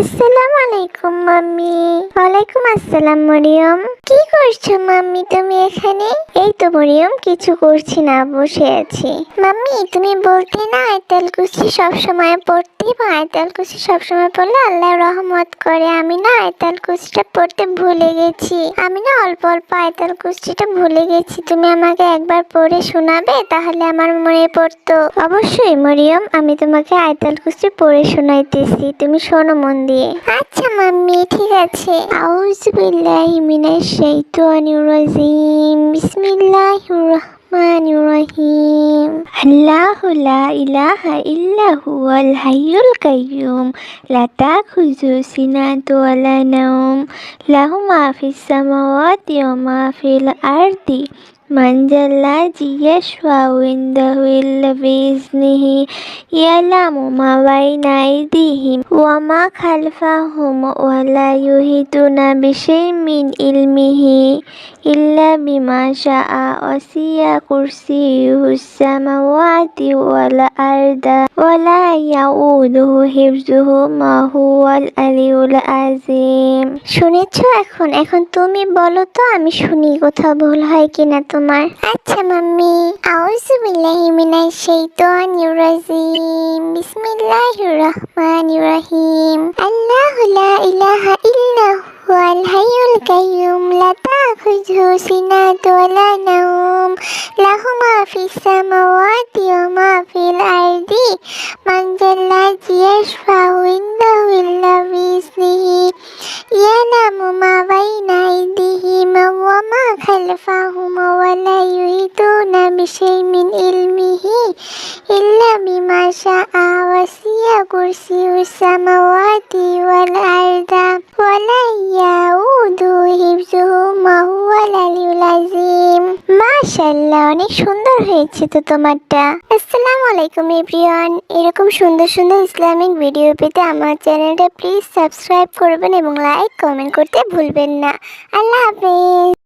আসসালামু আলাইকুম মাম্মি। ওয়ালাইকুম আসসালাম মরিয়ম। কি করছো মাম্মি তুমি এখানে? এই তো মরিয়ম, কিছু করছি না, বসে আছি। মাম্মি তুমি বলতে না আয়াতুল কুরসি সবসময় পড়তে, বা আয়াতুল কুরসি সবসময় পড়লে আল্লাহ রহমত করে। আমি না আয়াতুল কুরসিটা পড়তে ভুলে গেছি। আমি না অল্প অল্প আয়াতুল কুরসিটা ভুলে গেছি। তুমি আমাকে একবার পড়ে শোনাবে, তাহলে আমার মনে পড়তো। অবশ্যই মরিয়ম, আমি তোমাকে আয়াতুল কুরসি পড়ে শোনাইতেছি, তুমি শোনো মন দিয়ে। আচ্ছা মাম্মি, ঠিক আছে। আউযু বিল্লাহি মিনাশ শাইতানির রাজিম। বিসমিল্লাহির রহমানির রহিম। আল্লাহু লা ইলাহা ইল্লা হুয়াল হাইয়ুল কাইয়্যুম লা তাখুযু সিনাতু ওয়ালা নাওম লাহু মা ফিস সামাওয়াতি ওয়া মা ফিল আরদি মান যাল্লাযী ইয়াশফাউ ইনদাহু ইল্লা বিইজনিহি ইয়ালামু মা বাইনা আইদিহিম ওয়া মা খালফাহুম ওয়া লা ইউহিতুনা বিশাইইন মিন ইলমিহি ইল্লা বিমা শাআ ওয়াসি'a কুরসিয়্যুহুস সামাওয়াতি ওয়াল আরদা ওয়া লা ইয়াউদুহু হিফযুহুমা হুয়াল আলিয়্যুল আযীম। শুনেছো? এখন তুমি বলো তো, আমি শুনি কোথাও ভুল হয় কিনা তোমার। আচ্ছা মাম্মি। আউযু বিল্লাহি মিনাশ শাইতানির রাজিম। বিসমিল্লাহির রহমানির রহিম। আল্লাহু লা ইলাহা ইল্লা হুয়াল হাইয়ুল কাইয়্যুম লা তাখুযুহু সিনাতু ওয়ালা নাওম লাহু মা ফিস সামাওয়াতি ওয়া মা ফিল আরদি মান যাল্লাযী ইয়াশফাউ ইনদাহু ইল্লা বিইজনিহি ইয়ালামু মা বাইনা আইদিহিম ওয়া মা খালফাহুম ওয়া লা ইউহিতুনা বিশাইইন মিন ইলমিহি ইল্লা বিমা শাআ ওয়াসি'a কুরসিয়্যুহুস সামাওয়াতি ওয়াল আরদা ওয়া লা ইয়াউদুহু হিফযুহুমা হুয়াল আলিয়্যুল আযীম। মাশাআল্লাহ, অনেক সুন্দর হয়েছে তো তোমারটা। আসসালামু আলাইকুম এভরিওয়ান। এরকম সুন্দর সুন্দর ইসলামিক ভিডিও পেতে আমার চ্যানেলটা প্লিজ সাবস্ক্রাইব করবেন এবং লাইক কমেন্ট করতে ভুলবেন না। আল্লাহ হাফেজ।